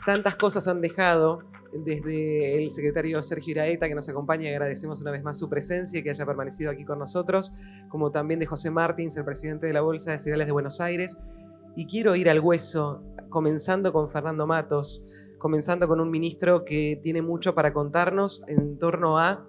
tantas cosas han dejado, desde el secretario Sergio Iraeta, que nos acompaña, y agradecemos una vez más su presencia y que haya permanecido aquí con nosotros, como también de José Martins, el presidente de la Bolsa de Cereales de Buenos Aires. Y quiero ir al hueso, comenzando con Fernando Matos, comenzando con un ministro que tiene mucho para contarnos en torno a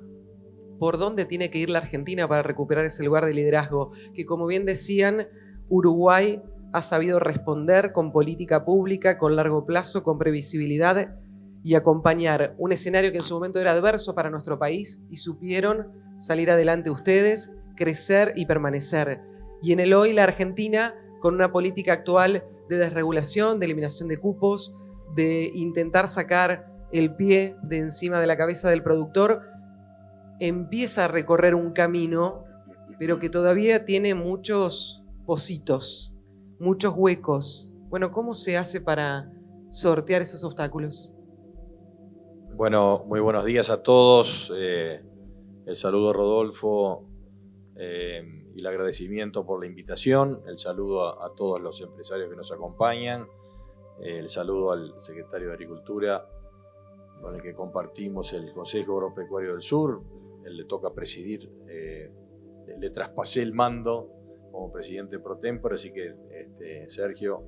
por dónde tiene que ir la Argentina para recuperar ese lugar de liderazgo, que como bien decían, Uruguay ha sabido responder con política pública, con largo plazo, con previsibilidad y acompañar un escenario que en su momento era adverso para nuestro país y supieron salir adelante ustedes, crecer y permanecer. Y en el hoy la Argentina, con una política actual de desregulación, de eliminación de cupos, de intentar sacar el pie de encima de la cabeza del productor, empieza a recorrer un camino, pero que todavía tiene muchos pocitos, muchos huecos. Bueno, ¿cómo se hace para sortear esos obstáculos? Bueno, muy buenos días a todos. El saludo a Rodolfo y el agradecimiento por la invitación. El saludo a todos los empresarios que nos acompañan. El saludo al secretario de Agricultura, con el que compartimos el Consejo Agropecuario del Sur. Él le toca presidir. Le traspasé el mando como presidente pro tempore, así que Sergio,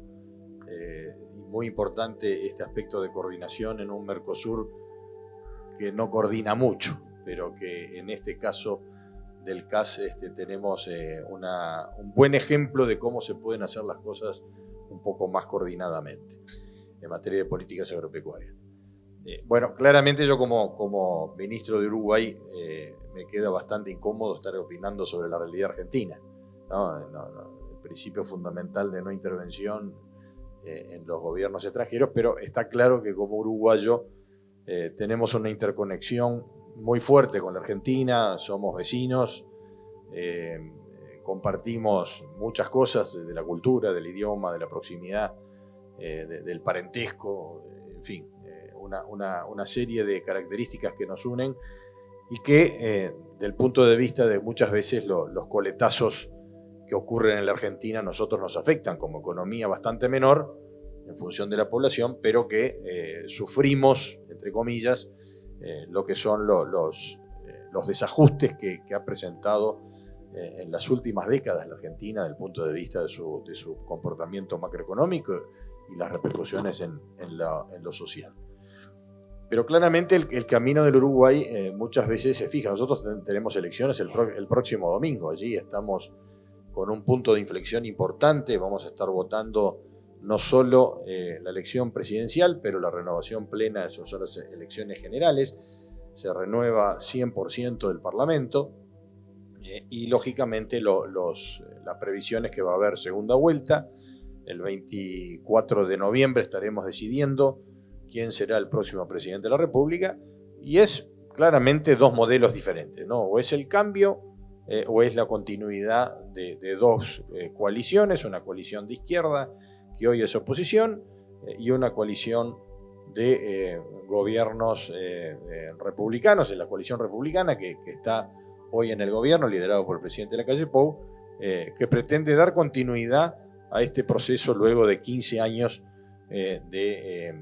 muy importante este aspecto de coordinación en un Mercosur que no coordina mucho, pero que en este caso del CAS tenemos un buen ejemplo de cómo se pueden hacer las cosas un poco más coordinadamente en materia de políticas agropecuarias. Bueno, claramente yo como ministro de Uruguay me queda bastante incómodo estar opinando sobre la realidad argentina, ¿no? El principio fundamental de no intervención en los gobiernos extranjeros, pero está claro que como uruguayo tenemos una interconexión muy fuerte con la Argentina, somos vecinos, compartimos muchas cosas de la cultura, del idioma, de la proximidad, del parentesco, en fin, una serie de características que nos unen y que del punto de vista de muchas veces los coletazos que ocurren en la Argentina a nosotros nos afectan como economía bastante menor en función de la población, pero que sufrimos, entre comillas, lo que son los desajustes que ha presentado en las últimas décadas la Argentina desde el punto de vista de su comportamiento macroeconómico y las repercusiones en lo social. Pero claramente el camino del Uruguay muchas veces se fija. Nosotros tenemos elecciones el próximo domingo. Allí estamos con un punto de inflexión importante. Vamos a estar votando no solo la elección presidencial, pero la renovación plena, eso son las elecciones generales. Se renueva 100% del Parlamento y lógicamente las previsiones que va a haber segunda vuelta. El 24 de noviembre estaremos decidiendo quién será el próximo presidente de la República, y es claramente dos modelos diferentes, ¿no? O es el cambio o es la continuidad de dos coaliciones, una coalición de izquierda que hoy es oposición y una coalición de gobiernos republicanos, en la coalición republicana que está hoy en el gobierno, liderado por el presidente Lacalle Pou, que pretende dar continuidad a este proceso luego de 15 años de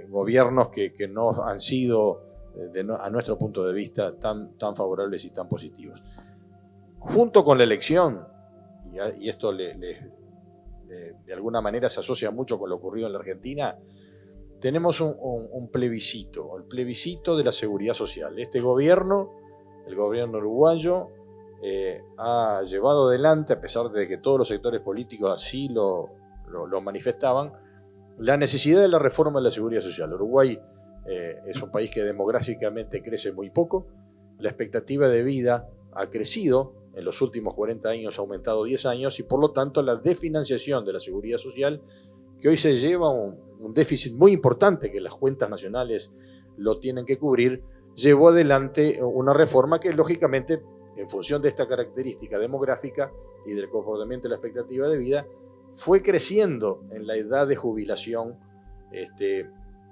gobiernos que no han sido, a nuestro punto de vista, tan favorables y tan positivos. Junto con la elección, y esto de alguna manera se asocia mucho con lo ocurrido en la Argentina, tenemos un plebiscito, el plebiscito de la seguridad social. Este gobierno, el gobierno uruguayo, ha llevado adelante, a pesar de que todos los sectores políticos así lo manifestaban, la necesidad de la reforma de la seguridad social. Uruguay es un país que demográficamente crece muy poco. La expectativa de vida ha crecido, en los últimos 40 años ha aumentado 10 años y por lo tanto la desfinanciación de la seguridad social, que hoy se lleva un déficit muy importante que las cuentas nacionales lo tienen que cubrir, llevó adelante una reforma que lógicamente, en función de esta característica demográfica y del comportamiento de la expectativa de vida, fue creciendo en la edad de jubilación,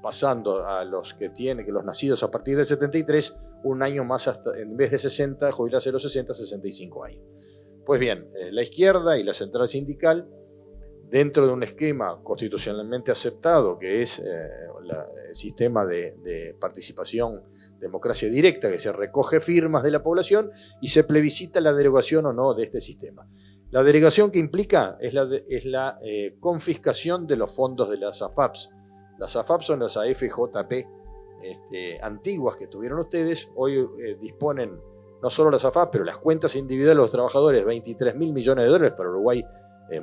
pasando a los los nacidos a partir del 73, un año más, hasta, en vez de 60, jubilarse a los 60, 65 años. Pues bien, la izquierda y la central sindical dentro de un esquema constitucionalmente aceptado, que es el sistema de participación, democracia directa, que se recoge firmas de la población y se plebiscita la derogación o no de este sistema. La derogación que implica es la confiscación de los fondos de las AFAPs. Las AFAPs son las AFJP antiguas que tuvieron ustedes. Hoy disponen no solo las AFAPs, pero las cuentas individuales de los trabajadores, 23.000 millones de dólares, para Uruguay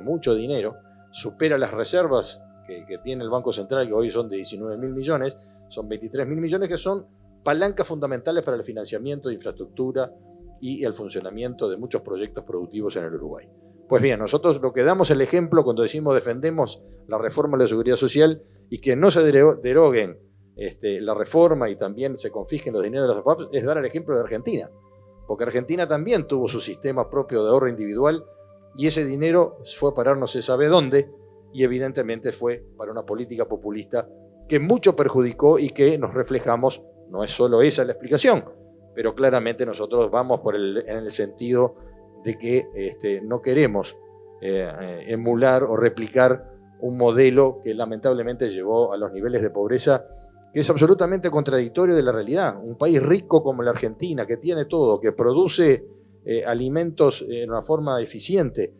mucho dinero, supera las reservas que tiene el Banco Central, que hoy son de 19.000 millones, son 23.000 millones que son palancas fundamentales para el financiamiento de infraestructura y el funcionamiento de muchos proyectos productivos en el Uruguay. Pues bien, nosotros lo que damos el ejemplo cuando decimos defendemos la reforma de la seguridad social y que no se deroguen la reforma y también se confisquen los dineros de las AFAP, es dar el ejemplo de Argentina, porque Argentina también tuvo su sistema propio de ahorro individual y ese dinero fue a parar no se sabe dónde y evidentemente fue para una política populista que mucho perjudicó y que nos reflejamos. No es solo esa la explicación, pero claramente nosotros vamos en el sentido de que no queremos emular o replicar un modelo que lamentablemente llevó a los niveles de pobreza, que es absolutamente contradictorio de la realidad. Un país rico como la Argentina, que tiene todo, que produce alimentos en una forma eficiente,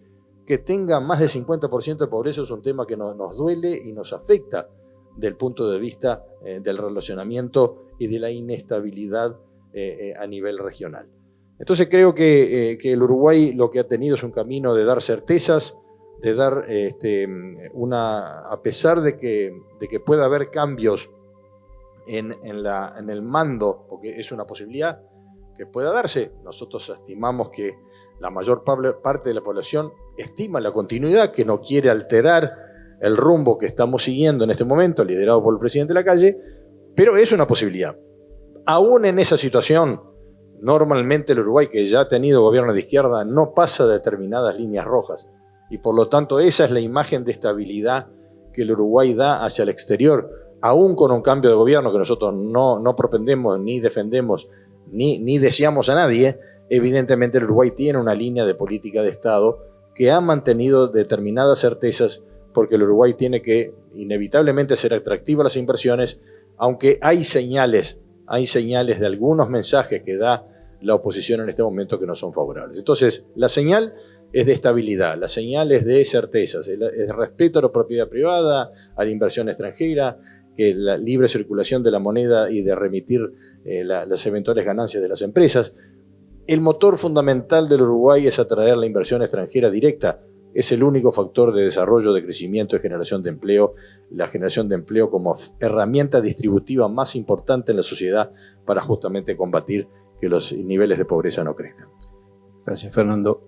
que tenga más del 50% de pobreza es un tema que nos duele y nos afecta del punto de vista del relacionamiento y de la inestabilidad a nivel regional. Entonces creo que el Uruguay lo que ha tenido es un camino de dar certezas, de dar a pesar de que pueda haber cambios en el mando, porque es una posibilidad que pueda darse. Nosotros estimamos que la mayor parte de la población estima la continuidad, que no quiere alterar el rumbo que estamos siguiendo en este momento, liderado por el presidente Lacalle, pero es una posibilidad. Aún en esa situación, normalmente el Uruguay, que ya ha tenido gobierno de izquierda, no pasa de determinadas líneas rojas. Y por lo tanto, esa es la imagen de estabilidad que el Uruguay da hacia el exterior, aún con un cambio de gobierno que nosotros no propendemos, ni defendemos, ni deseamos a nadie. Evidentemente el Uruguay tiene una línea de política de Estado que ha mantenido determinadas certezas, porque el Uruguay tiene que inevitablemente ser atractivo a las inversiones, aunque hay señales de algunos mensajes que da la oposición en este momento que no son favorables. Entonces, la señal es de estabilidad, la señal es de certezas, es respeto a la propiedad privada, a la inversión extranjera, que la libre circulación de la moneda y de remitir las eventuales ganancias de las empresas. El motor fundamental del Uruguay es atraer la inversión extranjera directa. Es el único factor de desarrollo, de crecimiento y generación de empleo, la generación de empleo como herramienta distributiva más importante en la sociedad para justamente combatir que los niveles de pobreza no crezcan. Gracias, Fernando.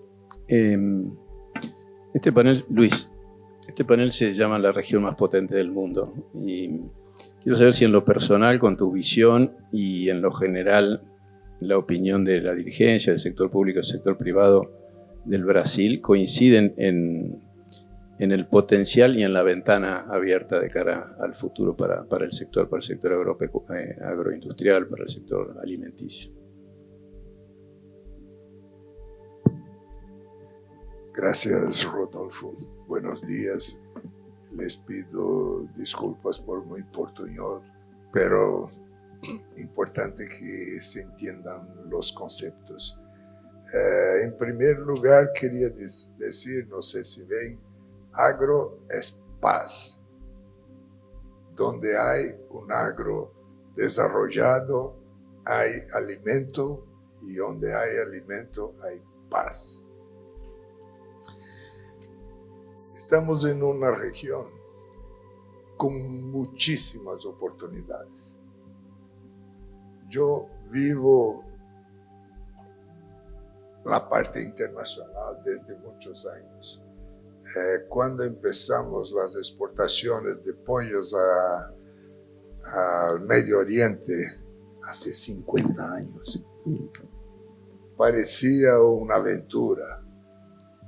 Este panel se llama La región más potente del mundo y quiero saber si en lo personal, con tu visión y en lo general, la opinión de la dirigencia, del sector público y del sector privado del Brasil coinciden en el potencial y en la ventana abierta de cara al futuro para el sector agroindustrial, para el sector alimenticio. Gracias, Rodolfo. Buenos días. Les pido disculpas por mi portuñol, pero importante que se entiendan los conceptos. En primer lugar, quería decir, no sé si ven, agro es paz. Donde hay un agro desarrollado, hay alimento, y donde hay alimento, hay paz. Estamos en una región con muchísimas oportunidades. Yo vivo la parte internacional desde muchos años. Cuando empezamos las exportaciones de pollos al Medio Oriente, hace 50 años, parecía una aventura,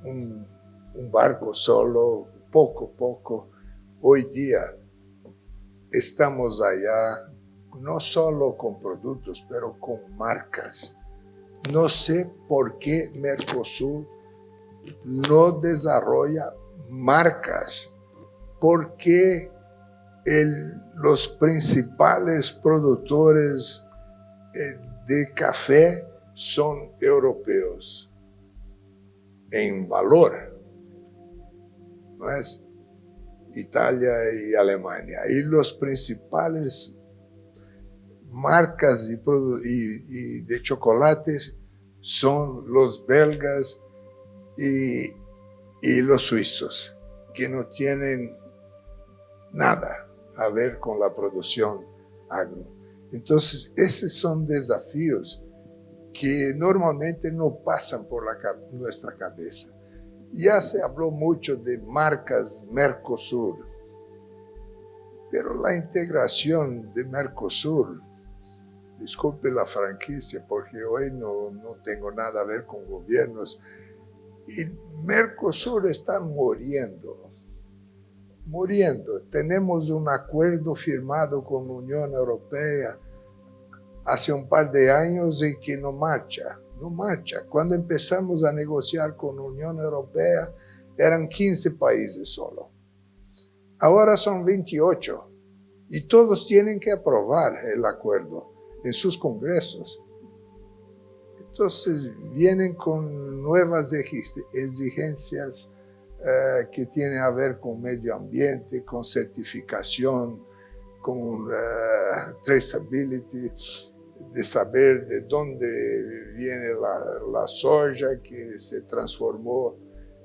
un barco solo, poco a poco. Hoy día estamos allá no solo con productos, pero con marcas. No sé por qué Mercosur no desarrolla marcas porque los principales productores de café son europeos en valor, ¿no es? Italia y Alemania. Y los principales marcas de chocolates son los belgas y los suizos, que no tienen nada a ver con la producción agro. Entonces, esos son desafíos que normalmente no pasan por nuestra cabeza. Ya se habló mucho de marcas Mercosur, pero la integración de Mercosur, disculpe la franquicia porque hoy no tengo nada a ver con gobiernos, y Mercosur está muriendo. Tenemos un acuerdo firmado con la Unión Europea hace un par de años y que no marcha. Cuando empezamos a negociar con la Unión Europea eran 15 países solo. Ahora son 28 y todos tienen que aprobar el acuerdo en sus congresos. Entonces vienen con nuevas exigencias que tienen a ver con medio ambiente, con certificación, con traceability, de saber de dónde viene la soya que se transformó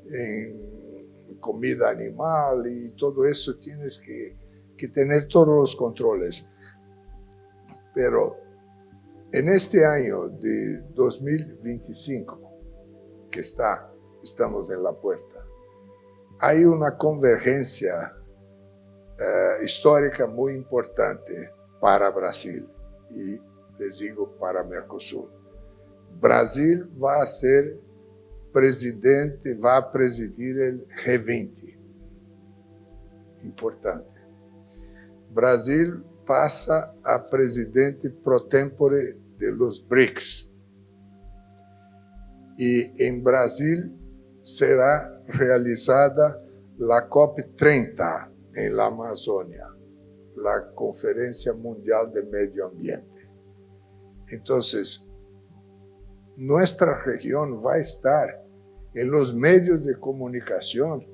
en comida animal, y todo eso tienes que tener todos los controles. Pero en este año de 2025, que estamos en la puerta, hay una convergencia histórica muy importante para Brasil y, les digo, para Mercosur. Brasil va a ser presidente, va a presidir el G20. Importante. Brasil pasa a presidente pro tempore de los BRICS. Y en Brasil será realizada la COP30 en la Amazonia, la Conferencia Mundial de Medio Ambiente. Entonces, nuestra región va a estar en los medios de comunicación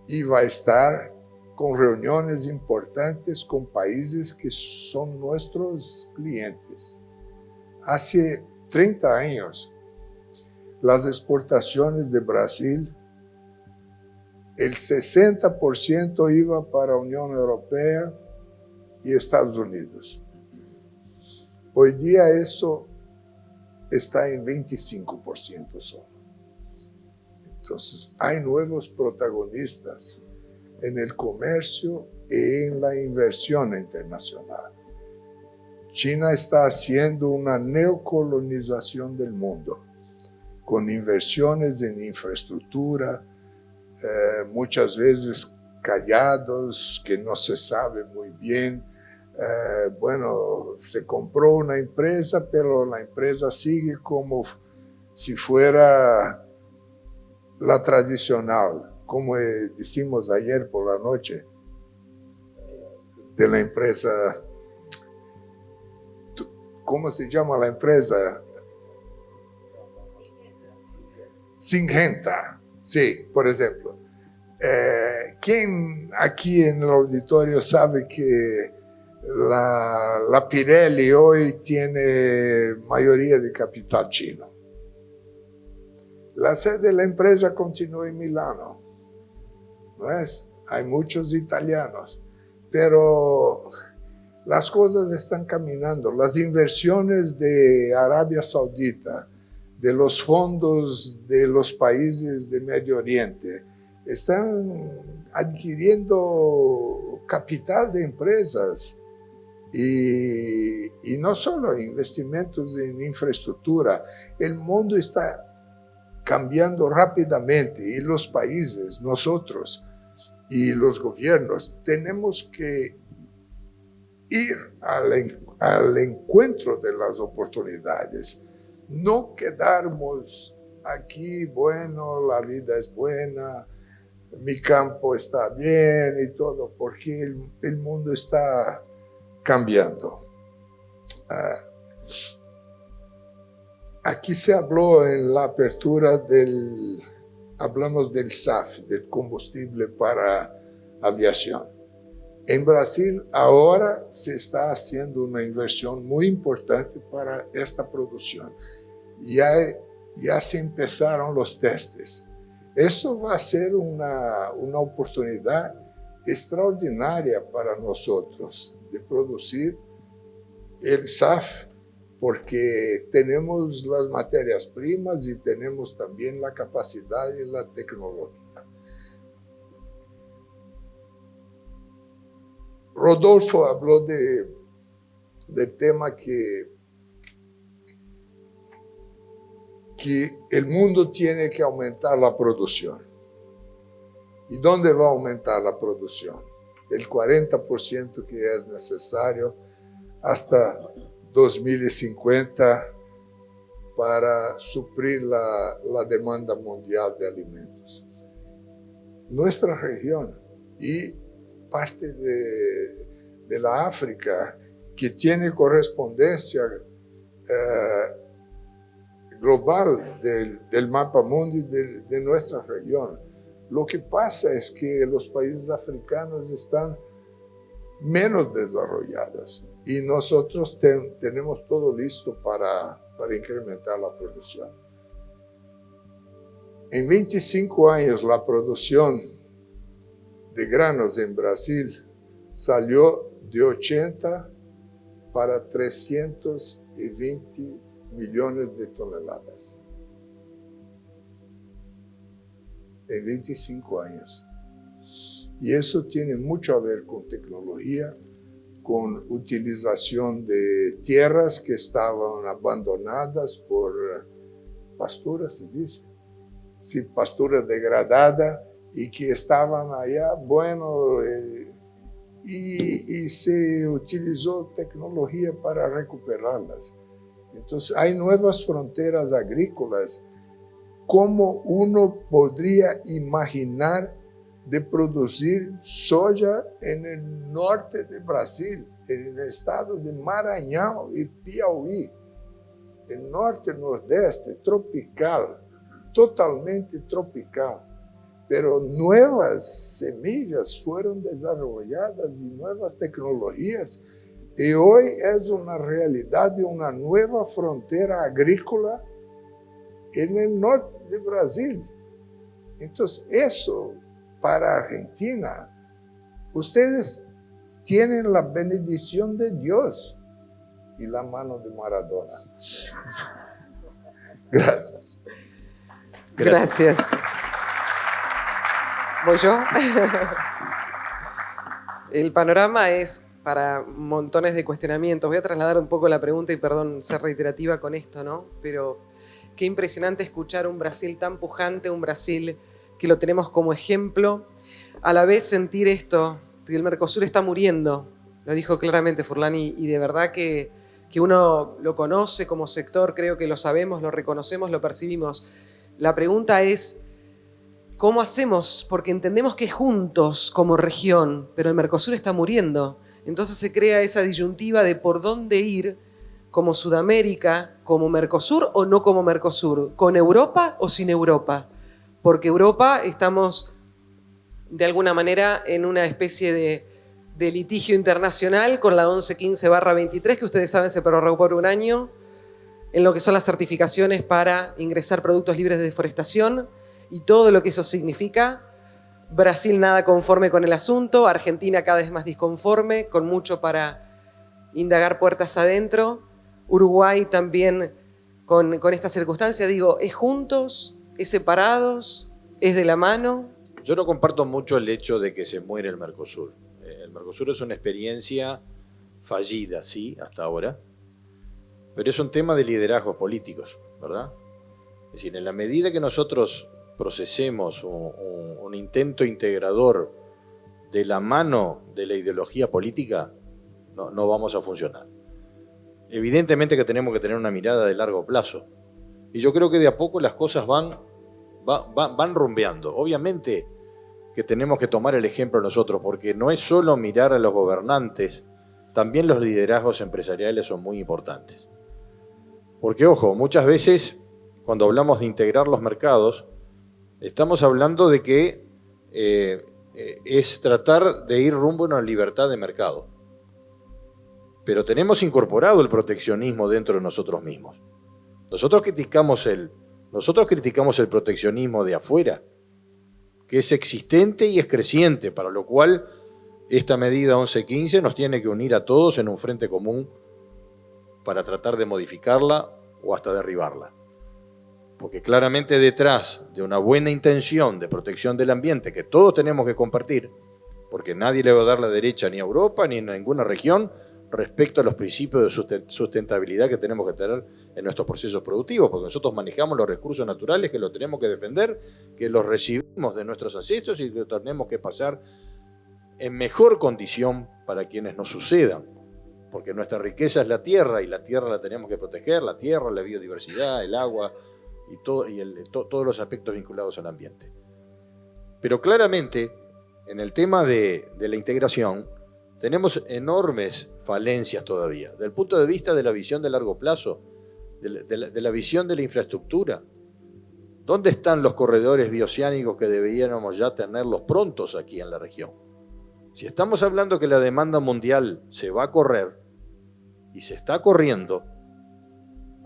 y va a estar con reuniones importantes con países que son nuestros clientes. Hace 30 años, las exportaciones de Brasil, el 60% iba para la Unión Europea y Estados Unidos. Hoy día eso está en 25% solo. Entonces, hay nuevos protagonistas en el comercio y en la inversión internacional. China está haciendo una neocolonización del mundo, con inversiones en infraestructura, muchas veces callados, que no se sabe muy bien. Se compró una empresa, pero la empresa sigue como si fuera la tradicional, como decimos ayer por la noche, de la empresa. ¿Cómo se llama la empresa? Syngenta, sí, por ejemplo. ¿Quién aquí en el auditorio sabe que la Pirelli hoy tiene mayoría de capital chino? La sede de la empresa continúa en Milano, ¿no es? Hay muchos italianos, pero las cosas están caminando. Las inversiones de Arabia Saudita, de los fondos de los países de Medio Oriente, están adquiriendo capital de empresas y no solo investimentos en infraestructura. El mundo está cambiando rápidamente y los países, nosotros y los gobiernos, tenemos que ir al encuentro de las oportunidades, no quedarnos aquí, bueno, la vida es buena, mi campo está bien y todo, porque el mundo está cambiando. Aquí se habló en la apertura hablamos del SAF, del combustible para aviación. En Brasil ahora se está haciendo una inversión muy importante para esta producción. Ya se empezaron los testes. Esto va a ser una oportunidad extraordinaria para nosotros de producir el SAF, porque tenemos las materias primas y tenemos también la capacidad y la tecnología. Rodolfo habló del tema que el mundo tiene que aumentar la producción. ¿Y dónde va a aumentar la producción? El 40% que es necesario hasta 2050 para suplir la demanda mundial de alimentos. Nuestra región y parte de la África, que tiene correspondencia global del mapa mundi de nuestra región. Lo que pasa es que los países africanos están menos desarrollados y nosotros tenemos todo listo para incrementar la producción. En 25 años la producción de granos en Brasil salió de 80 para 320 millones de toneladas. En 25 años. Y eso tiene mucho a ver con tecnología, con utilización de tierras que estaban abandonadas por pastura, se dice. Sí, pastura degradada y que estaban allá, bueno, y se utilizó tecnología para recuperarlas. Entonces hay nuevas fronteras agrícolas. ¿Cómo uno podría imaginar de producir soja en el norte de Brasil, en el estado de Maranhão y Piauí? El norte, nordeste, tropical, totalmente tropical. Pero nuevas semillas fueron desarrolladas y nuevas tecnologías. Y hoy es una realidad de una nueva frontera agrícola en el norte de Brasil. Entonces, eso para Argentina, ustedes tienen la bendición de Dios y la mano de Maradona. Gracias. Gracias. ¿Voy yo? El panorama es para montones de cuestionamientos. Voy a trasladar un poco la pregunta y perdón ser reiterativa con esto, ¿no? Pero qué impresionante escuchar un Brasil tan pujante, un Brasil que lo tenemos como ejemplo. A la vez sentir esto, que el Mercosur está muriendo, lo dijo claramente Furlan, y de verdad que uno lo conoce como sector, creo que lo sabemos, lo reconocemos, lo percibimos. La pregunta es, ¿cómo hacemos? Porque entendemos que juntos como región, pero el Mercosur está muriendo. Entonces se crea esa disyuntiva de por dónde ir como Sudamérica, como Mercosur o no como Mercosur, con Europa o sin Europa. Porque Europa estamos de alguna manera en una especie de litigio internacional con la 1115/23, que ustedes saben se prorrogó por un año, en lo que son las certificaciones para ingresar productos libres de deforestación y todo lo que eso significa. Brasil nada conforme con el asunto, Argentina cada vez más disconforme, con mucho para indagar puertas adentro, Uruguay también con esta circunstancia. Digo, ¿es juntos? ¿Es separados? ¿Es de la mano? Yo no comparto mucho el hecho de que se muere el Mercosur. El Mercosur es una experiencia fallida, sí, hasta ahora, pero es un tema de liderazgos políticos, ¿verdad? Es decir, en la medida que nosotros procesemos un intento integrador de la mano de la ideología política, no vamos a funcionar. Evidentemente que tenemos que tener una mirada de largo plazo, Y yo creo que de a poco las cosas van rumbeando. Obviamente que tenemos que tomar el ejemplo nosotros, porque no es solo mirar a los gobernantes, también los liderazgos empresariales son muy importantes. Porque, ojo, muchas veces cuando hablamos de integrar los mercados, estamos hablando de que es tratar de ir rumbo a una libertad de mercado. Pero tenemos incorporado el proteccionismo dentro de nosotros mismos. Nosotros criticamos el proteccionismo de afuera, que es existente y es creciente, para lo cual esta medida 1115 nos tiene que unir a todos en un frente común para tratar de modificarla o hasta derribarla. Porque claramente detrás de una buena intención de protección del ambiente que todos tenemos que compartir, porque nadie le va a dar la derecha ni a Europa ni a ninguna región respecto a los principios de sustentabilidad que tenemos que tener en nuestros procesos productivos, porque nosotros manejamos los recursos naturales que los tenemos que defender, que los recibimos de nuestros ancestros y que los tenemos que pasar en mejor condición para quienes nos sucedan, porque nuestra riqueza es la tierra y la tierra la tenemos que proteger, la tierra, la biodiversidad, el agua y todos los aspectos vinculados al ambiente. Pero claramente, en el tema de la integración, tenemos enormes falencias todavía, desde el punto de vista de la visión de largo plazo, de la visión de la infraestructura. ¿Dónde están los corredores bioceánicos que deberíamos ya tenerlos prontos aquí en la región? Si estamos hablando que la demanda mundial se va a correr, y se está corriendo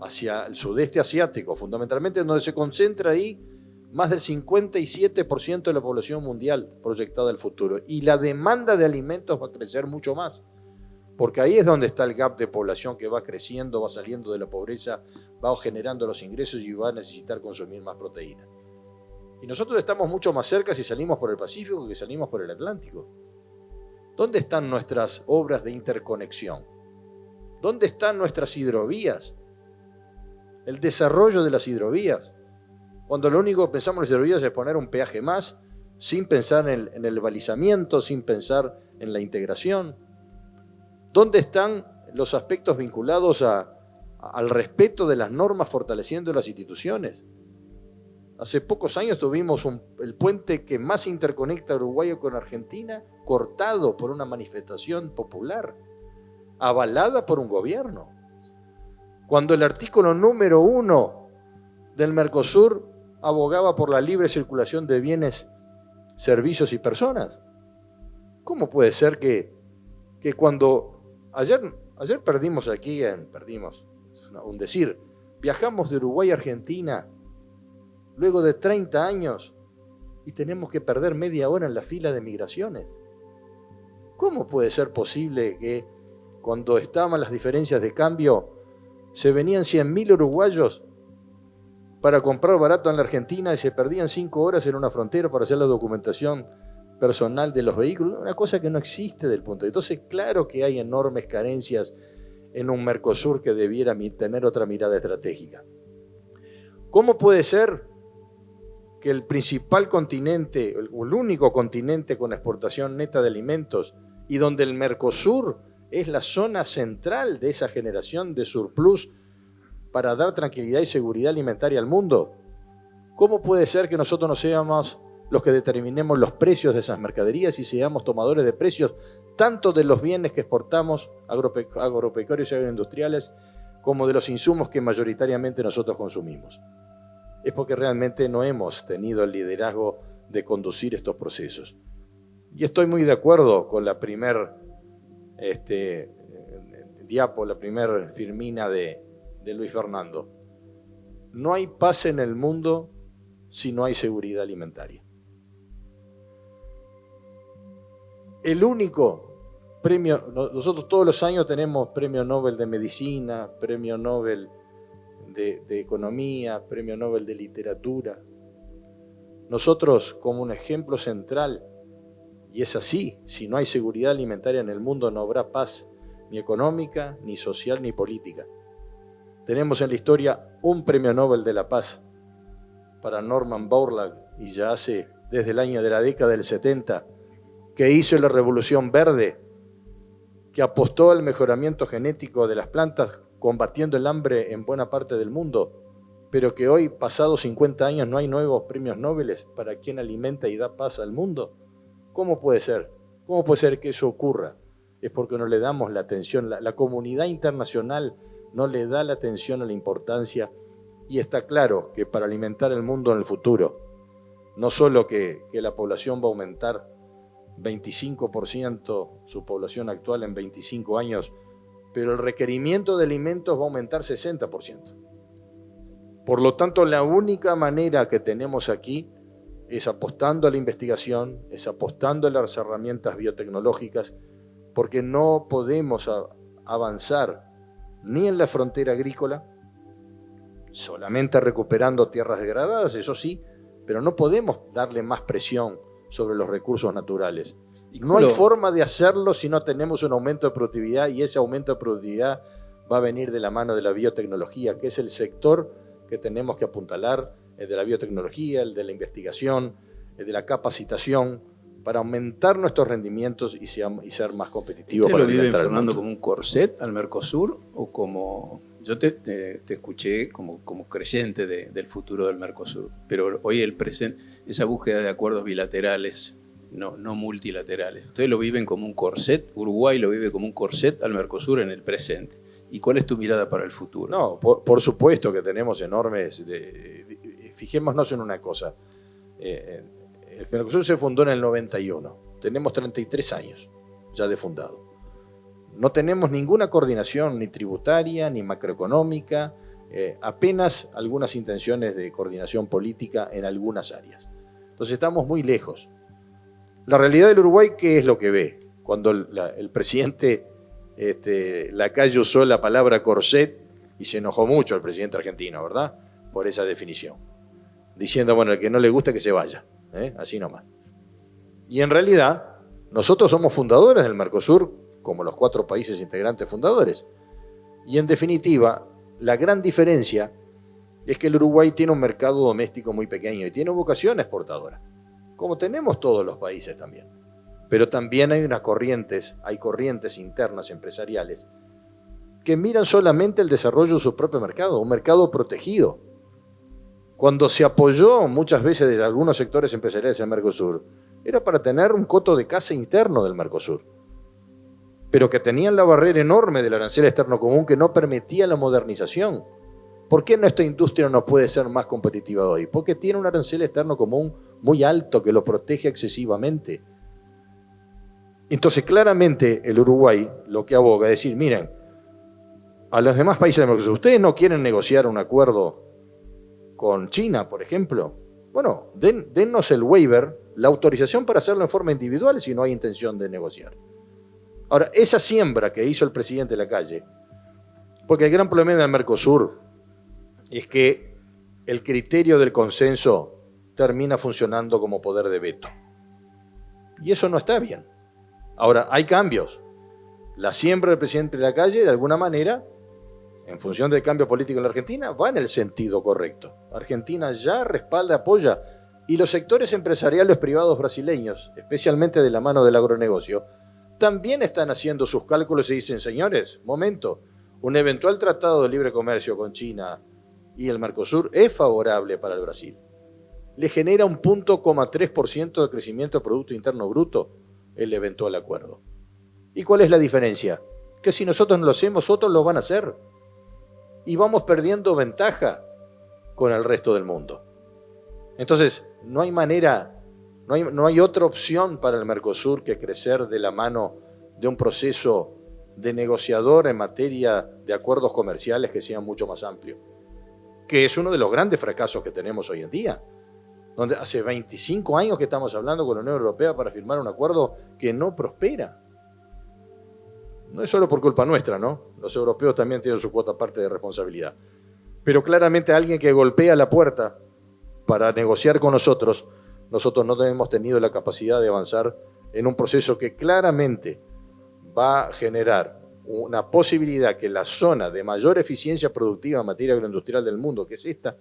hacia el sudeste asiático, fundamentalmente donde se concentra ahí más del 57% de la población mundial proyectada al futuro. Y la demanda de alimentos va a crecer mucho más, porque ahí es donde está el gap de población que va creciendo, va saliendo de la pobreza, va generando los ingresos y va a necesitar consumir más proteína. Y nosotros estamos mucho más cerca si salimos por el Pacífico que salimos por el Atlántico. ¿Dónde están nuestras obras de interconexión? ¿Dónde están nuestras hidrovías? El desarrollo de las hidrovías. Cuando lo único que pensamos en las hidrovías es poner un peaje más, sin pensar en el balizamiento, sin pensar en la integración. ¿Dónde están los aspectos vinculados al respeto de las normas, fortaleciendo las instituciones? Hace pocos años tuvimos el puente que más interconecta a Uruguay con Argentina, cortado por una manifestación popular, avalada por un gobierno. Cuando el artículo número 1 del Mercosur abogaba por la libre circulación de bienes, servicios y personas. ¿Cómo puede ser que cuando ayer perdimos aquí, perdimos, es un decir, viajamos de Uruguay a Argentina luego de 30 años y tenemos que perder media hora en la fila de migraciones? ¿Cómo puede ser posible que cuando estaban las diferencias de cambio se venían 100.000 uruguayos para comprar barato en la Argentina y se perdían 5 horas en una frontera para hacer la documentación personal de los vehículos? Una cosa que no existe del punto. Entonces, claro que hay enormes carencias en un Mercosur que debiera tener otra mirada estratégica. ¿Cómo puede ser que el principal continente, o el único continente con exportación neta de alimentos, y donde el Mercosur es la zona central de esa generación de surplus para dar tranquilidad y seguridad alimentaria al mundo? ¿Cómo puede ser que nosotros no seamos los que determinemos los precios de esas mercaderías y seamos tomadores de precios tanto de los bienes que exportamos, agropecuarios y agroindustriales, como de los insumos que mayoritariamente nosotros consumimos? Es porque realmente no hemos tenido el liderazgo de conducir estos procesos. Y estoy muy de acuerdo con la primer diapo, la primer firmina de Luis Fernando. No hay paz en el mundo si no hay seguridad alimentaria. El único premio, nosotros todos los años tenemos premio Nobel de Medicina, premio Nobel de Economía, premio Nobel de Literatura. Nosotros, como un ejemplo central, y es así, si no hay seguridad alimentaria en el mundo no habrá paz, ni económica, ni social, ni política. Tenemos en la historia un premio Nobel de la Paz para Norman Borlaug, y ya hace desde el año de la década del 70, que hizo la Revolución Verde, que apostó al mejoramiento genético de las plantas, combatiendo el hambre en buena parte del mundo, pero que hoy, pasados 50 años, no hay nuevos premios Nobel para quien alimenta y da paz al mundo. ¿Cómo puede ser? ¿Cómo puede ser que eso ocurra? Es porque no le damos la atención, la comunidad internacional no le da la atención a la importancia, y está claro que para alimentar el mundo en el futuro, no solo que la población va a aumentar 25% su población actual en 25 años, pero el requerimiento de alimentos va a aumentar 60%. Por lo tanto, la única manera que tenemos aquí es apostando a la investigación, es apostando a las herramientas biotecnológicas, porque no podemos avanzar ni en la frontera agrícola, solamente recuperando tierras degradadas, eso sí, pero no podemos darle más presión sobre los recursos naturales. No hay forma de hacerlo si no tenemos un aumento de productividad, y ese aumento de productividad va a venir de la mano de la biotecnología, que es el sector que tenemos que apuntalar, el de la biotecnología, el de la investigación, el de la capacitación, para aumentar nuestros rendimientos y ser más competitivos. ¿Usted lo vive, Fernando, como un corset al Mercosur o como... Yo te escuché como creyente del futuro del Mercosur, pero hoy el presente, esa búsqueda de acuerdos bilaterales, no multilaterales, ustedes lo viven como un corset, Uruguay lo vive como un corset al Mercosur en el presente. ¿Y cuál es tu mirada para el futuro? No, por supuesto que tenemos enormes... fijémonos en una cosa. El Mercosur se fundó en el 91. Tenemos 33 años ya de fundado. No tenemos ninguna coordinación ni tributaria, ni macroeconómica, apenas algunas intenciones de coordinación política en algunas áreas. Entonces estamos muy lejos. La realidad del Uruguay, ¿qué es lo que ve? Cuando el presidente Lacalle usó la palabra corset, y se enojó mucho el presidente argentino, ¿verdad? Por esa definición. Diciendo, bueno, el que no le gusta que se vaya, así nomás. Y en realidad, nosotros somos fundadores del Mercosur, como los 4 países integrantes fundadores. Y en definitiva, la gran diferencia es que el Uruguay tiene un mercado doméstico muy pequeño y tiene vocación exportadora, como tenemos todos los países también. Pero también hay corrientes internas empresariales que miran solamente el desarrollo de su propio mercado, un mercado protegido. Cuando se apoyó muchas veces de algunos sectores empresariales del Mercosur, era para tener un coto de caza interno del Mercosur, pero que tenían la barrera enorme del arancel externo común que no permitía la modernización. ¿Por qué nuestra industria no puede ser más competitiva hoy? Porque tiene un arancel externo común muy alto que lo protege excesivamente. Entonces, claramente, el Uruguay lo que aboga es decir, miren, a los demás países del Mercosur, ¿ustedes no quieren negociar un acuerdo con China, por ejemplo? Bueno, dennos el waiver, la autorización para hacerlo en forma individual si no hay intención de negociar. Ahora, esa siembra que hizo el presidente Lacalle, porque el gran problema del Mercosur es que el criterio del consenso termina funcionando como poder de veto. Y eso no está bien. Ahora, hay cambios. La siembra del presidente Lacalle, de alguna manera, en función del cambio político en la Argentina, va en el sentido correcto. Argentina ya respalda, apoya, y los sectores empresariales privados brasileños, especialmente de la mano del agronegocio, también están haciendo sus cálculos y dicen, señores, momento, un eventual tratado de libre comercio con China y el Mercosur es favorable para el Brasil. Le genera un 0.3% de crecimiento de Producto Interno Bruto el eventual acuerdo. ¿Y cuál es la diferencia? Que si nosotros no lo hacemos, otros lo van a hacer. Y vamos perdiendo ventaja con el resto del mundo. Entonces, no hay manera... No hay otra opción para el Mercosur que crecer de la mano de un proceso de negociador en materia de acuerdos comerciales que sean mucho más amplio, que es uno de los grandes fracasos que tenemos hoy en día, donde hace 25 años que estamos hablando con la Unión Europea para firmar un acuerdo que no prospera. No es solo por culpa nuestra, ¿no? Los europeos también tienen su cuota parte de responsabilidad. Pero claramente alguien que golpea la puerta para negociar con nosotros no hemos tenido la capacidad de avanzar en un proceso que claramente va a generar una posibilidad que la zona de mayor eficiencia productiva en materia agroindustrial del mundo, que es esta,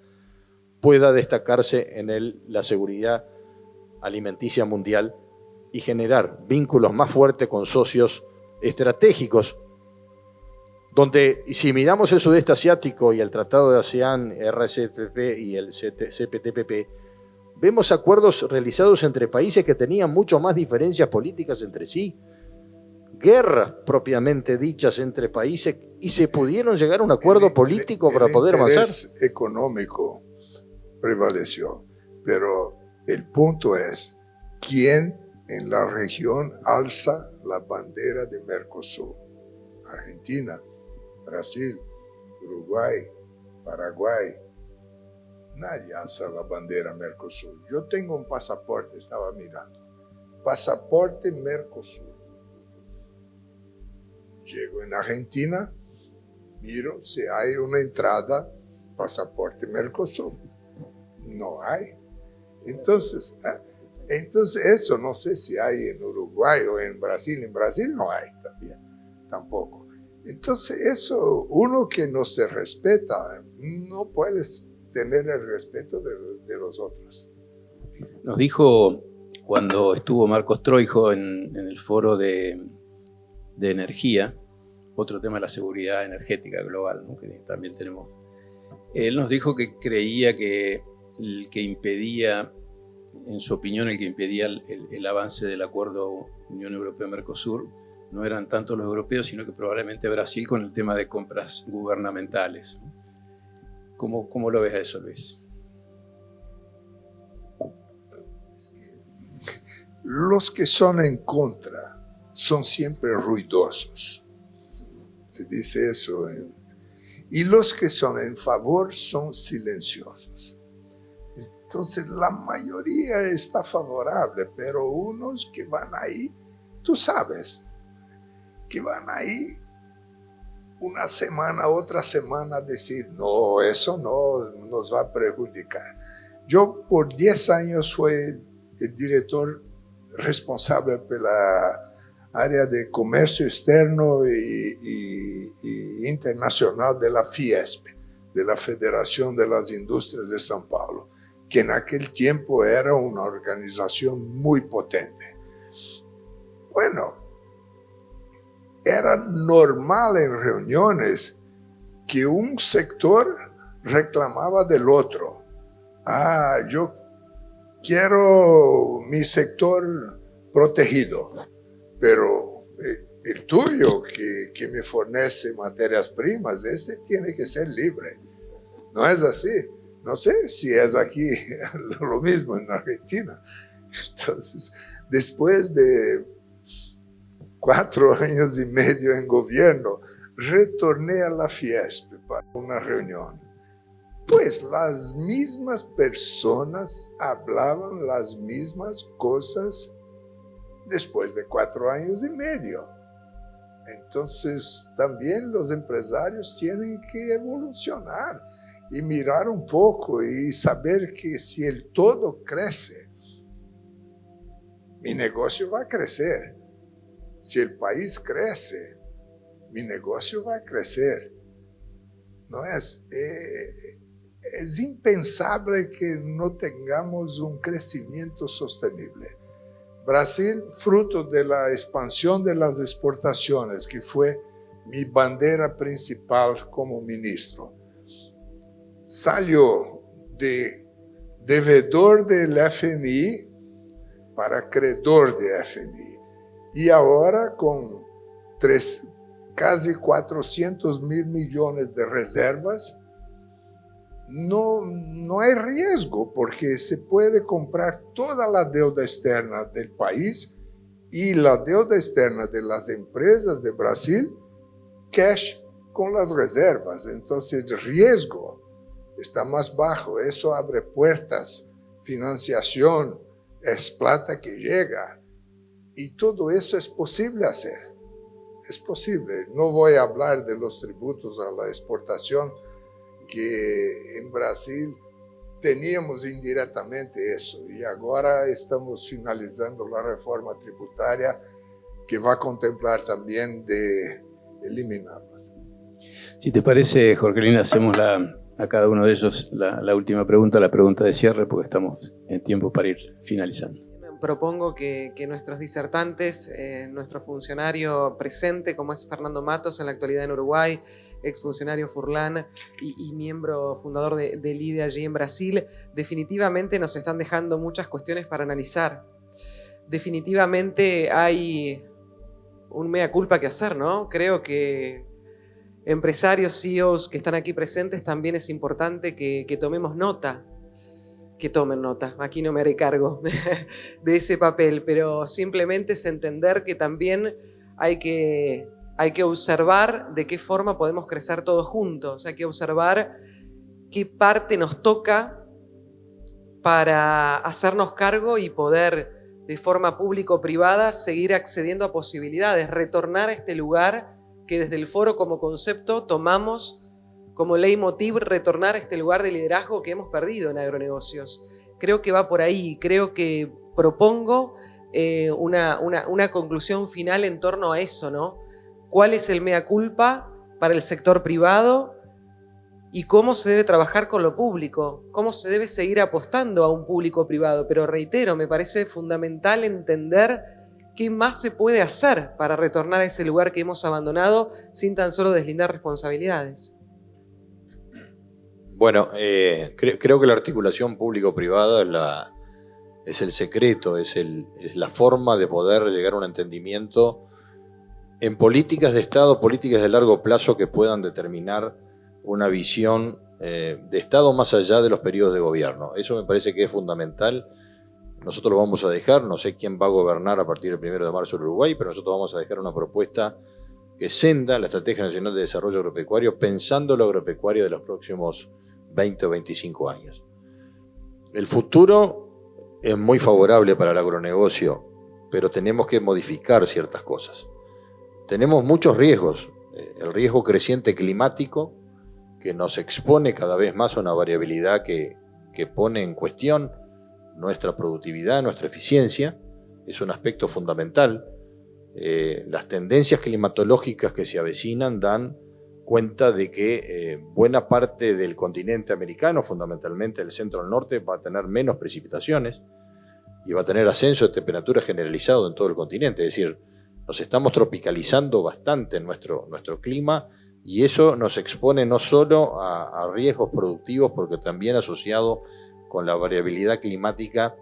pueda destacarse en la seguridad alimenticia mundial y generar vínculos más fuertes con socios estratégicos donde si miramos el sudeste asiático y el Tratado de ASEAN, RCEP y el CPTPP, vemos acuerdos realizados entre países que tenían mucho más diferencias políticas entre sí, guerras propiamente dichas entre países, y se pudieron llegar a un acuerdo político para poder avanzar. El interés económico prevaleció, pero el punto es, ¿quién en la región alza la bandera de Mercosur? Argentina, Brasil, Uruguay, Paraguay. Nadie alza la bandera Mercosur. Yo tengo un pasaporte, estaba mirando. Pasaporte Mercosur. Llego en Argentina, miro si hay una entrada, pasaporte Mercosur. No hay. Entonces eso no sé si hay en Uruguay o en Brasil. En Brasil no hay también, tampoco. Entonces eso, uno que no se respeta, no puedes tener el respeto de los otros. Nos dijo cuando estuvo Marcos Troijo en el foro de energía, otro tema de la seguridad energética global, ¿no? Que también tenemos. Él nos dijo que creía que el que impedía, en su opinión, el que impedía el avance del acuerdo Unión Europea-Mercosur no eran tanto los europeos, sino que probablemente Brasil con el tema de compras gubernamentales. ¿Cómo lo ves a eso, Luis? Los que son en contra son siempre ruidosos. Se dice eso. Y los que son en favor son silenciosos. Entonces la mayoría está favorable, pero unos que van ahí, tú sabes, que van ahí una semana, otra semana a decir, no, eso no nos va a perjudicar. Yo por 10 años fui el director responsable por la área de comercio externo y internacional de la Fiesp, de la Federación de las Industrias de São Paulo, que en aquel tiempo era una organización muy potente. Bueno, era normal en reuniones que un sector reclamaba del otro. Yo quiero mi sector protegido, pero el tuyo que me fornece materias primas, este tiene que ser libre. No es así. No sé si es aquí lo mismo en Argentina. Entonces, después de 4 años y medio en gobierno, retorné a la Fiesp para una reunión. Pues las mismas personas hablaban las mismas cosas después de 4 años y medio. Entonces, también los empresarios tienen que evolucionar y mirar un poco y saber que si el todo crece, mi negocio va a crecer. Si el país crece, mi negocio va a crecer. No es impensable que no tengamos un crecimiento sostenible. Brasil, fruto de la expansión de las exportaciones, que fue mi bandera principal como ministro, salió de devedor del FMI para credor de FMI. Y ahora con casi 400 mil millones de reservas, no hay riesgo porque se puede comprar toda la deuda externa del país y la deuda externa de las empresas de Brasil, cash con las reservas. Entonces el riesgo está más bajo, eso abre puertas, financiación, es plata que llega. Y todo eso es posible hacer, es posible. No voy a hablar de los tributos a la exportación, que en Brasil teníamos indirectamente eso, y ahora estamos finalizando la reforma tributaria que va a contemplar también de eliminarlos. Si te parece, Jorgelina, hacemos a cada uno de ellos la última pregunta, la pregunta de cierre, porque estamos en tiempo para ir finalizando. propongo que nuestros disertantes, nuestro funcionario presente, como es Fernando Matos, en la actualidad en Uruguay, exfuncionario Furlan y miembro fundador de LIDE allí en Brasil, definitivamente nos están dejando muchas cuestiones para analizar. Definitivamente hay un mea culpa que hacer, ¿no? Creo que empresarios, CEOs que están aquí presentes, también es importante que tomemos nota, que tomen nota. Aquí no me haré cargo de ese papel, pero simplemente es entender que también hay que observar de qué forma podemos crecer todos juntos. Hay que observar qué parte nos toca para hacernos cargo y poder, de forma público-privada, seguir accediendo a posibilidades, retornar a este lugar que desde el foro como concepto tomamos como leitmotiv, retornar a este lugar de liderazgo que hemos perdido en agronegocios. Creo que va por ahí, creo que propongo una conclusión final en torno a eso, ¿no? ¿Cuál es el mea culpa para el sector privado y cómo se debe trabajar con lo público? ¿Cómo se debe seguir apostando a un público privado? Pero reitero, me parece fundamental entender qué más se puede hacer para retornar a ese lugar que hemos abandonado sin tan solo deslindar responsabilidades. Bueno, creo que la articulación público-privada es el secreto, es la forma de poder llegar a un entendimiento en políticas de Estado, políticas de largo plazo que puedan determinar una visión de Estado más allá de los periodos de gobierno. Eso me parece que es fundamental. Nosotros lo vamos a dejar, no sé quién va a gobernar a partir del 1 de marzo en Uruguay, pero nosotros vamos a dejar una propuesta que senda la Estrategia Nacional de Desarrollo Agropecuario, pensando lo agropecuario de los próximos 20 o 25 años. El futuro es muy favorable para el agronegocio, pero tenemos que modificar ciertas cosas. Tenemos muchos riesgos, el riesgo creciente climático, que nos expone cada vez más a una variabilidad que pone en cuestión nuestra productividad, nuestra eficiencia, es un aspecto fundamental. Las tendencias climatológicas que se avecinan dan cuenta de que buena parte del continente americano, fundamentalmente el centro del norte, va a tener menos precipitaciones y va a tener ascenso de temperatura generalizado en todo el continente. Es decir, nos estamos tropicalizando bastante en nuestro clima y eso nos expone no solo a riesgos productivos, porque también asociado con la variabilidad climática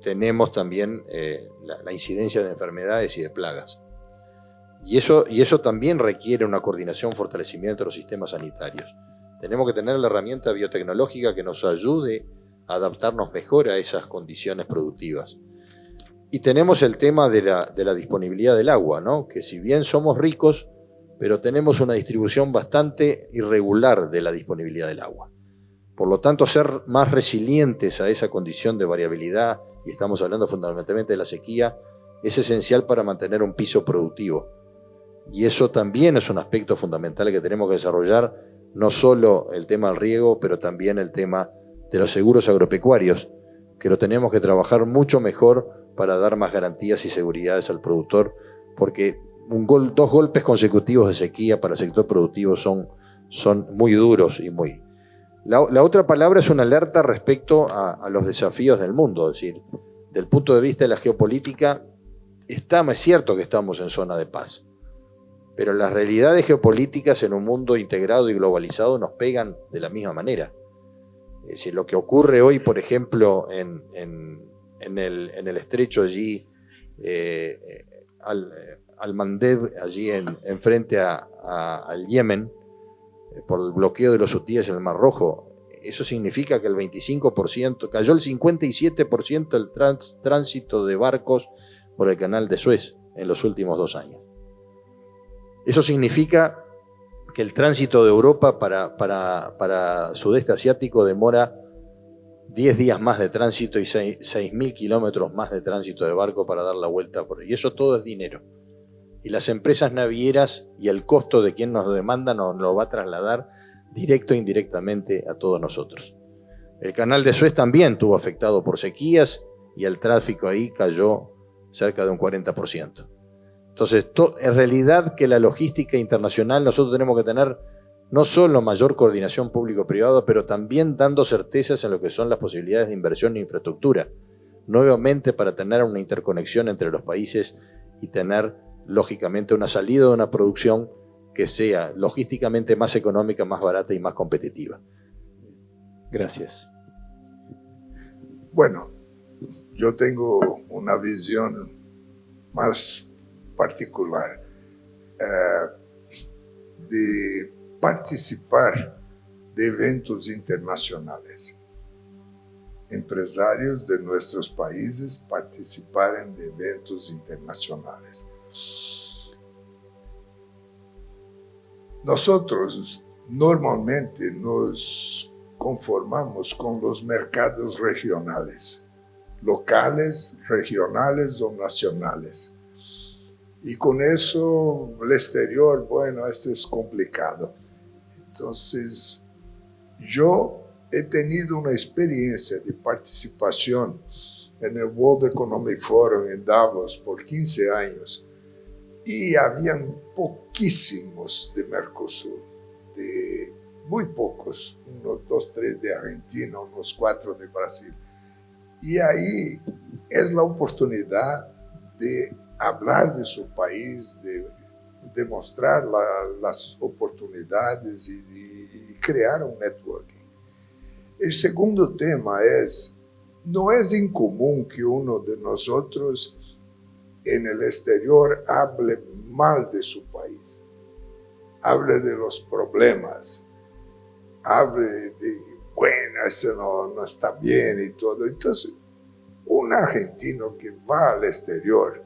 tenemos también la incidencia de enfermedades y de plagas. Y eso también requiere una coordinación, fortalecimiento de los sistemas sanitarios. Tenemos que tener la herramienta biotecnológica que nos ayude a adaptarnos mejor a esas condiciones productivas. Y tenemos el tema de la disponibilidad del agua, ¿no? Que si bien somos ricos, pero tenemos una distribución bastante irregular de la disponibilidad del agua. Por lo tanto, ser más resilientes a esa condición de variabilidad, y estamos hablando fundamentalmente de la sequía, es esencial para mantener un piso productivo. Y eso también es un aspecto fundamental que tenemos que desarrollar, no solo el tema del riego, pero también el tema de los seguros agropecuarios, que lo tenemos que trabajar mucho mejor para dar más garantías y seguridades al productor, porque dos golpes consecutivos de sequía para el sector productivo son muy duros y muy... La otra palabra es una alerta respecto a los desafíos del mundo, es decir, del punto de vista de la geopolítica, es cierto que estamos en zona de paz, pero las realidades geopolíticas en un mundo integrado y globalizado nos pegan de la misma manera. Es decir, lo que ocurre hoy, por ejemplo, en el estrecho allí, al Mandeb, allí en frente al Yemen, por el bloqueo de los hutíes en el Mar Rojo, eso significa que el 25%, cayó el 57% del tránsito de barcos por el canal de Suez en los últimos 2 años. Eso significa que el tránsito de Europa para sudeste asiático demora 10 días más de tránsito y 6.000 kilómetros más de tránsito de barco para dar la vuelta por ahí. Y eso todo es dinero. Y las empresas navieras y el costo de quien nos demanda nos lo va a trasladar directo e indirectamente a todos nosotros. El canal de Suez también estuvo afectado por sequías y el tráfico ahí cayó cerca de un 40%. Entonces, en realidad que la logística internacional nosotros tenemos que tener no solo mayor coordinación público-privada, pero también dando certezas en lo que son las posibilidades de inversión en infraestructura. nuevamente para tener una interconexión entre los países y tener, lógicamente, una salida de una producción que sea logísticamente más económica, más barata y más competitiva. Gracias. Bueno, yo tengo una visión más particular de participar de eventos internacionales. Empresarios de nuestros países participarem de eventos internacionales. Nosotros normalmente nos conformamos con los mercados regionales, locales, regionales o nacionales. Y con eso el exterior, bueno, esto es complicado. Entonces, yo he tenido una experiencia de participación en el World Economic Forum en Davos por 15 años y habían poquísimos de Mercosur, muy pocos, unos 2, 3 de Argentina, unos 4 de Brasil. Y ahí es la oportunidad de hablar de su país, de demostrar las oportunidades y crear un networking. El segundo tema es, no es incomún que uno de nosotros en el exterior hable mal de su país, hable de los problemas, hable de, bueno, eso no está bien y todo. Entonces, un argentino que va al exterior,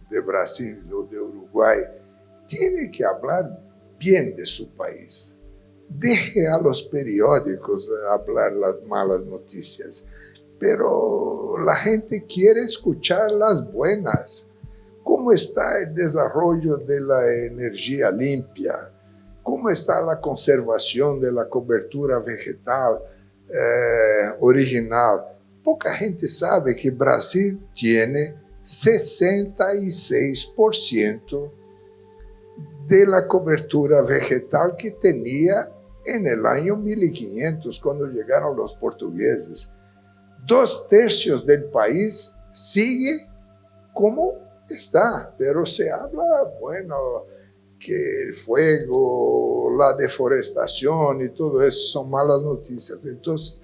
de Brasil o de Uruguay, tiene que hablar bien de su país. Deje a los periódicos hablar las malas noticias, pero la gente quiere escuchar las buenas. ¿Cómo está el desarrollo de la energía limpia? ¿Cómo está la conservación de la cobertura vegetal original? Poca gente sabe que Brasil tiene 66% de la cobertura vegetal que tenía en el año 1500, cuando llegaron los portugueses. 2/3 del país sigue como está, pero se habla, bueno, que el fuego, la deforestación y todo eso son malas noticias. Entonces,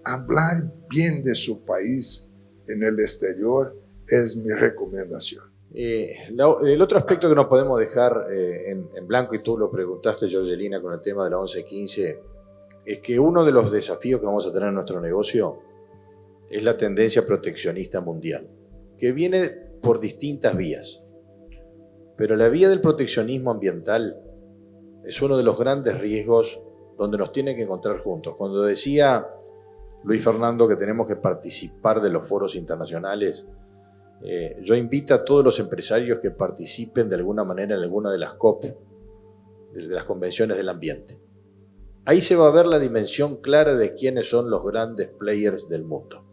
hablar bien de su país en el exterior es mi recomendación. El otro aspecto que no podemos dejar en blanco, y tú lo preguntaste, Jorgelina, con el tema de la 1115, es que uno de los desafíos que vamos a tener en nuestro negocio es la tendencia proteccionista mundial, que viene por distintas vías. Pero la vía del proteccionismo ambiental es uno de los grandes riesgos donde nos tienen que encontrar juntos. Cuando decía Luis Fernando que tenemos que participar de los foros internacionales, yo invito a todos los empresarios que participen de alguna manera en alguna de las COP, de las convenciones del ambiente. Ahí se va a ver la dimensión clara de quiénes son los grandes players del mundo.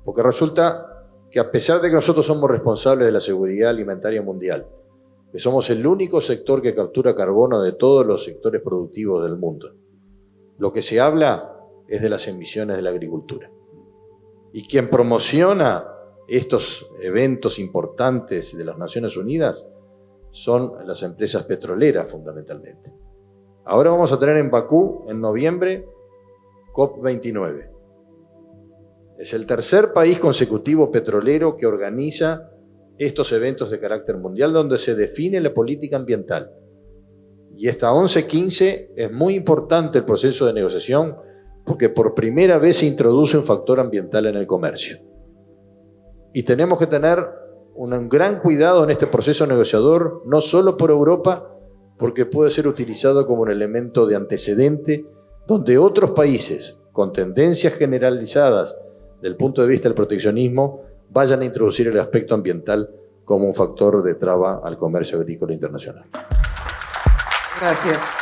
Porque resulta que a pesar de que nosotros somos responsables de la seguridad alimentaria mundial, que somos el único sector que captura carbono de todos los sectores productivos del mundo, lo que se habla es de las emisiones de la agricultura. Y quien promociona estos eventos importantes de las Naciones Unidas son las empresas petroleras fundamentalmente. Ahora vamos a tener en Bakú, en noviembre, COP29. Es el tercer país consecutivo petrolero que organiza estos eventos de carácter mundial donde se define la política ambiental. Y esta 1115 es muy importante el proceso de negociación porque por primera vez se introduce un factor ambiental en el comercio. Y tenemos que tener un gran cuidado en este proceso negociador, no solo por Europa, porque puede ser utilizado como un elemento de antecedente donde otros países con tendencias generalizadas del punto de vista del proteccionismo vayan a introducir el aspecto ambiental como un factor de traba al comercio agrícola internacional. Gracias.